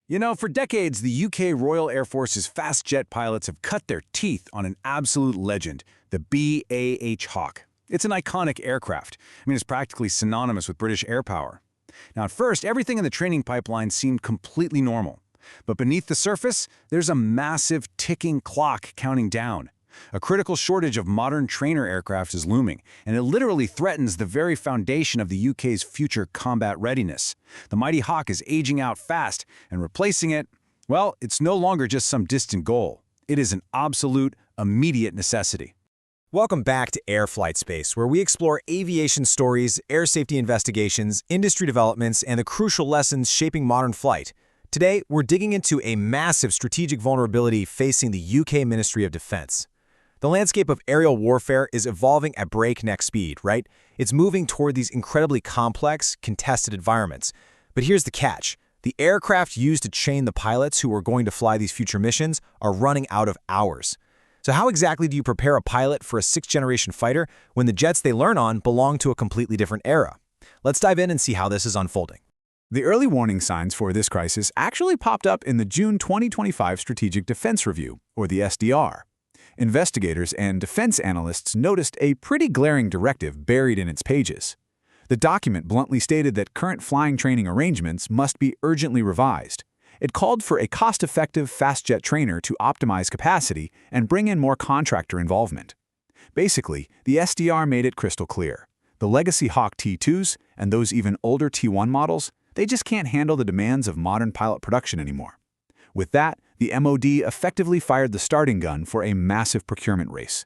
For decades, the UK Royal Air Force's fast jet pilots have cut their teeth on an absolute legend, the BAE Hawk. It's an iconic aircraft. It's practically synonymous with British air power. Now, at first, everything in the training pipeline seemed completely normal. But beneath the surface, there's a massive ticking clock counting down. A critical shortage of modern trainer aircraft is looming, and it literally threatens the very foundation of the UK's future combat readiness. The mighty Hawk is aging out fast, and replacing it, well, it's no longer just some distant goal. It is an absolute, immediate necessity. Welcome back to Air Flight Space, where we explore aviation stories, air safety investigations, industry developments, and the crucial lessons shaping modern flight. Today, we're digging into a massive strategic vulnerability facing the UK Ministry of Defense. The landscape of aerial warfare is evolving at breakneck speed, right? It's moving toward these incredibly complex, contested environments. But here's the catch. The aircraft used to train the pilots who are going to fly these future missions are running out of hours. So how exactly do you prepare a pilot for a sixth-generation fighter when the jets they learn on belong to a completely different era? Let's dive in and see how this is unfolding. The early warning signs for this crisis actually popped up in the June 2025 Strategic Defense Review, or the SDR. Investigators and defense analysts noticed a pretty glaring directive buried in its pages. The document bluntly stated that current flying training arrangements must be urgently revised. It called for a cost-effective fast jet trainer to optimize capacity and bring in more contractor involvement. Basically, the SDR made it crystal clear. The legacy Hawk T2s and those even older T1 models, they just can't handle the demands of modern pilot production anymore. With that, the MOD effectively fired the starting gun for a massive procurement race.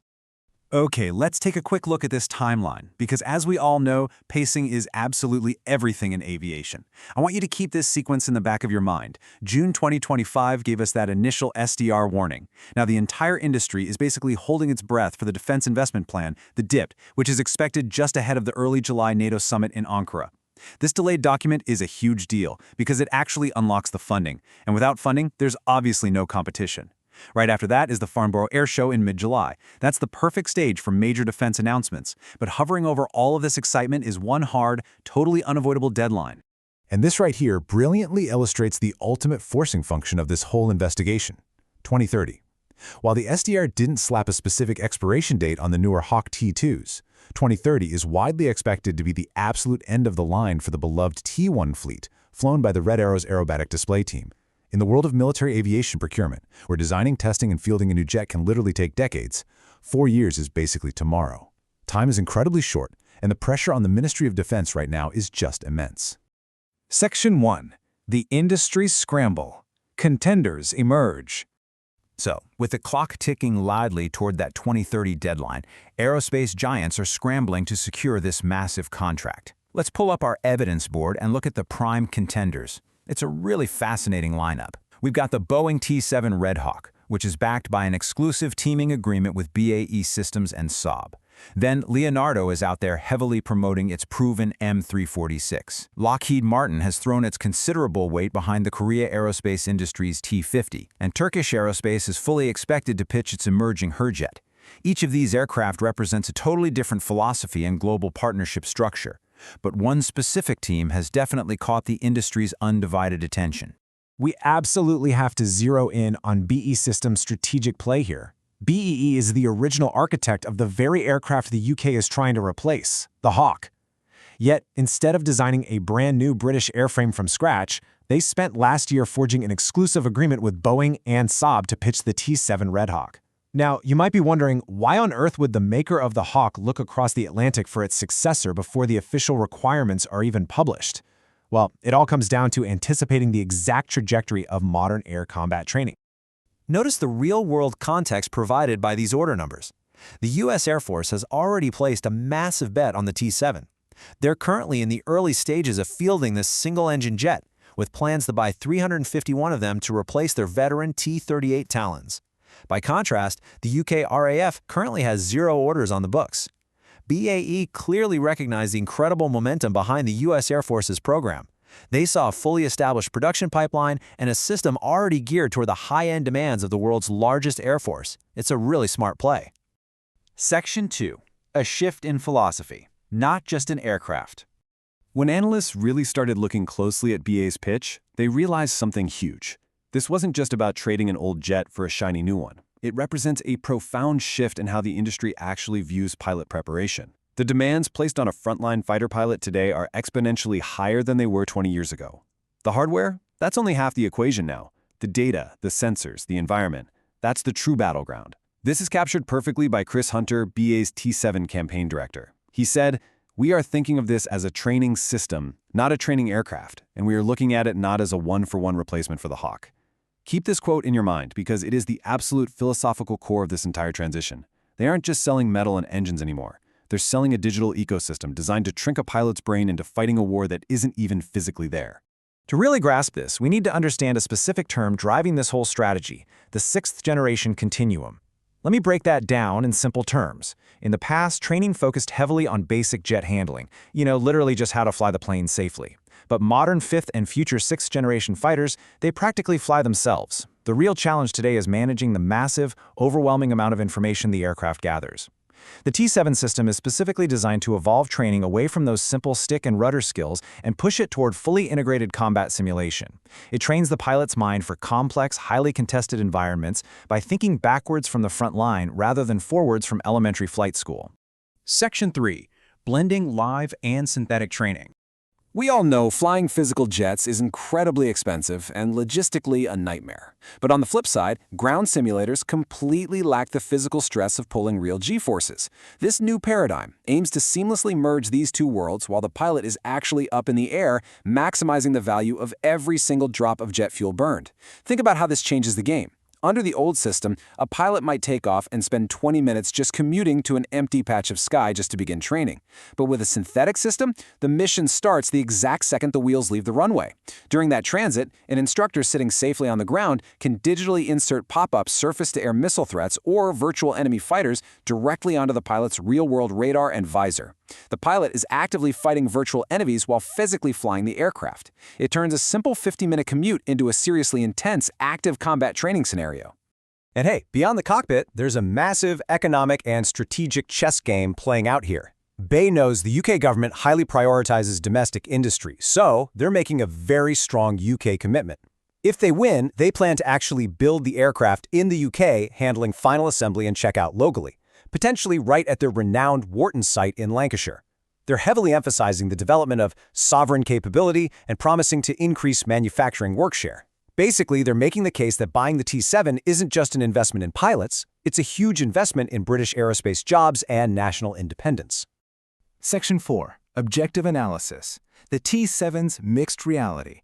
Okay, let's take a quick look at this timeline, because as we all know, pacing is absolutely everything in aviation. I want you to keep this sequence in the back of your mind. June 2025 gave us that initial SDR warning. Now, the entire industry is basically holding its breath for the Defense Investment Plan, the DIP, which is expected just ahead of the early July NATO summit in Ankara. This delayed document is a huge deal because it actually unlocks the funding, and without funding, there's obviously no competition. Right after that is the Farnborough Air Show in mid-July. That's the perfect stage for major defense announcements, but hovering over all of this excitement is one hard, totally unavoidable deadline. And this right here brilliantly illustrates the ultimate forcing function of this whole investigation: 2030. While the SDR didn't slap a specific expiration date on the newer Hawk T2s, 2030 is widely expected to be the absolute end of the line for the beloved T1 fleet, flown by the Red Arrow's aerobatic display team. In the world of military aviation procurement, where designing, testing, and fielding a new jet can literally take decades, 4 years is basically tomorrow. Time is incredibly short, and the pressure on the Ministry of Defense right now is just immense. Section 1. The Industry Scramble. Contenders emerge. So, with the clock ticking loudly toward that 2030 deadline, aerospace giants are scrambling to secure this massive contract. Let's pull up our evidence board and look at the prime contenders. It's a really fascinating lineup. We've got the Boeing T-7 Red Hawk, which is backed by an exclusive teaming agreement with BAE Systems and Saab. Then Leonardo is out there heavily promoting its proven M346. Lockheed Martin has thrown its considerable weight behind the Korea Aerospace Industries T-50, and Turkish Aerospace is fully expected to pitch its emerging Hürjet. Each of these aircraft represents a totally different philosophy and global partnership structure. But one specific team has definitely caught the industry's undivided attention. We absolutely have to zero in on BAE Systems' strategic play here. BAE is the original architect of the very aircraft the UK is trying to replace, the Hawk. Yet, instead of designing a brand new British airframe from scratch, they spent last year forging an exclusive agreement with Boeing and Saab to pitch the T-7 Red Hawk. Now, you might be wondering, why on earth would the maker of the Hawk look across the Atlantic for its successor before the official requirements are even published? Well, it all comes down to anticipating the exact trajectory of modern air combat training. Notice the real-world context provided by these order numbers. The U.S. Air Force has already placed a massive bet on the T-7. They're currently in the early stages of fielding this single-engine jet, with plans to buy 351 of them to replace their veteran T-38 Talons. By contrast, the UK RAF currently has 0 orders on the books. BAE clearly recognized the incredible momentum behind the U.S. Air Force's program. They saw a fully established production pipeline and a system already geared toward the high-end demands of the world's largest air force. It's a really smart play. Section 2. A shift in philosophy, not just an aircraft. When analysts really started looking closely at BA's pitch, They realized something huge. This wasn't just about trading an old jet for a shiny new one. It represents a profound shift in how the industry actually views pilot preparation. The demands placed on a frontline fighter pilot today are exponentially higher than they were 20 years ago. The hardware? That's only half the equation now. The data, the sensors, the environment, that's the true battleground. This is captured perfectly by Chris Hunter, BA's T-7 campaign director. He said, "We are thinking of this as a training system, not a training aircraft, and we are looking at it not as a one-for-one replacement for the Hawk." Keep this quote in your mind because it is the absolute philosophical core of this entire transition. They aren't just selling metal and engines anymore. They're selling a digital ecosystem designed to trick a pilot's brain into fighting a war that isn't even physically there. To really grasp this, we need to understand a specific term driving this whole strategy, the sixth-generation continuum. Let me break that down in simple terms. In the past, training focused heavily on basic jet handling, literally just how to fly the plane safely. But modern fifth and future sixth-generation fighters, they practically fly themselves. The real challenge today is managing the massive, overwhelming amount of information the aircraft gathers. The T-7 system is specifically designed to evolve training away from those simple stick and rudder skills and push it toward fully integrated combat simulation. It trains the pilot's mind for complex, highly contested environments by thinking backwards from the front line rather than forwards from elementary flight school. Section 3. Blending live and synthetic training. We all know flying physical jets is incredibly expensive and logistically a nightmare. But on the flip side, ground simulators completely lack the physical stress of pulling real G-forces. This new paradigm aims to seamlessly merge these two worlds while the pilot is actually up in the air, maximizing the value of every single drop of jet fuel burned. Think about how this changes the game. Under the old system, a pilot might take off and spend 20 minutes just commuting to an empty patch of sky just to begin training. But with a synthetic system, the mission starts the exact second the wheels leave the runway. During that transit, an instructor sitting safely on the ground can digitally insert pop-up surface-to-air missile threats or virtual enemy fighters directly onto the pilot's real-world radar and visor. The pilot is actively fighting virtual enemies while physically flying the aircraft. It turns a simple 50-minute commute into a seriously intense, active combat training scenario. And hey, beyond the cockpit, there's a massive economic and strategic chess game playing out here. BAE knows the UK government highly prioritizes domestic industry, so they're making a very strong UK commitment. If they win, they plan to actually build the aircraft in the UK, handling final assembly and checkout locally, potentially right at their renowned Warton site in Lancashire. They're heavily emphasizing the development of sovereign capability and promising to increase manufacturing workshare. Basically, they're making the case that buying the T-7 isn't just an investment in pilots, it's a huge investment in British aerospace jobs and national independence. Section 4. Objective Analysis. The T-7's Mixed Reality.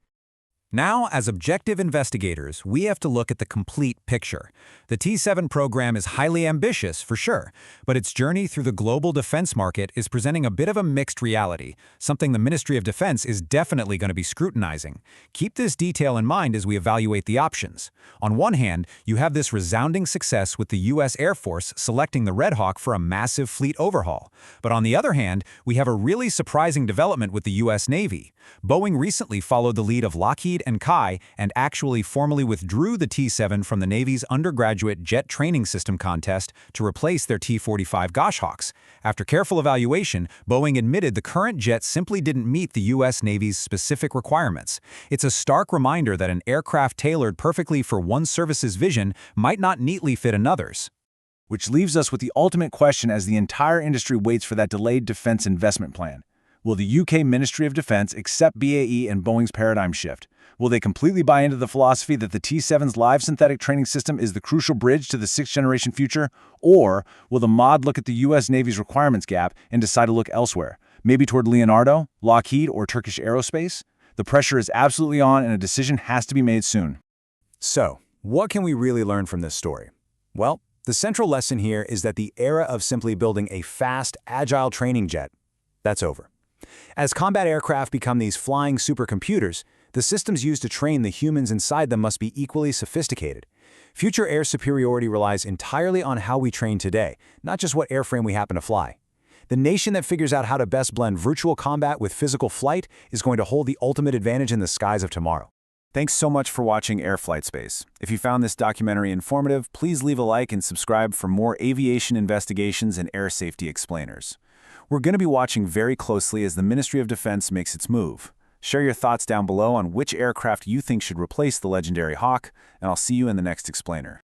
Now, as objective investigators, we have to look at the complete picture. The T-7 program is highly ambitious, for sure, but its journey through the global defense market is presenting a bit of a mixed reality, something the Ministry of Defense is definitely going to be scrutinizing. Keep this detail in mind as we evaluate the options. On one hand, you have this resounding success with the U.S. Air Force selecting the Red Hawk for a massive fleet overhaul. But on the other hand, we have a really surprising development with the U.S. Navy. Boeing recently followed the lead of Lockheed and Kai and actually formally withdrew the T-7 from the Navy's undergraduate jet training system contest to replace their T-45 Goshawks. After careful evaluation, Boeing admitted the current jet simply didn't meet the U.S. Navy's specific requirements. It's a stark reminder that an aircraft tailored perfectly for one service's vision might not neatly fit another's. Which leaves us with the ultimate question as the entire industry waits for that delayed defense investment plan. Will the UK Ministry of Defense accept BAE and Boeing's paradigm shift? Will they completely buy into the philosophy that the T-7's live synthetic training system is the crucial bridge to the sixth-generation future? Or will the mod look at the US Navy's requirements gap and decide to look elsewhere, maybe toward Leonardo, Lockheed, or Turkish Aerospace? The pressure is absolutely on and a decision has to be made soon. So, what can we really learn from this story? Well, the central lesson here is that the era of simply building a fast, agile training jet, that's over. As combat aircraft become these flying supercomputers, the systems used to train the humans inside them must be equally sophisticated. Future air superiority relies entirely on how we train today, not just what airframe we happen to fly. The nation that figures out how to best blend virtual combat with physical flight is going to hold the ultimate advantage in the skies of tomorrow. Thanks so much for watching Air Flight Space. If you found this documentary informative, please leave a like and subscribe for more aviation investigations and air safety explainers. We're going to be watching very closely as the Ministry of Defense makes its move. Share your thoughts down below on which aircraft you think should replace the legendary Hawk, and I'll see you in the next explainer.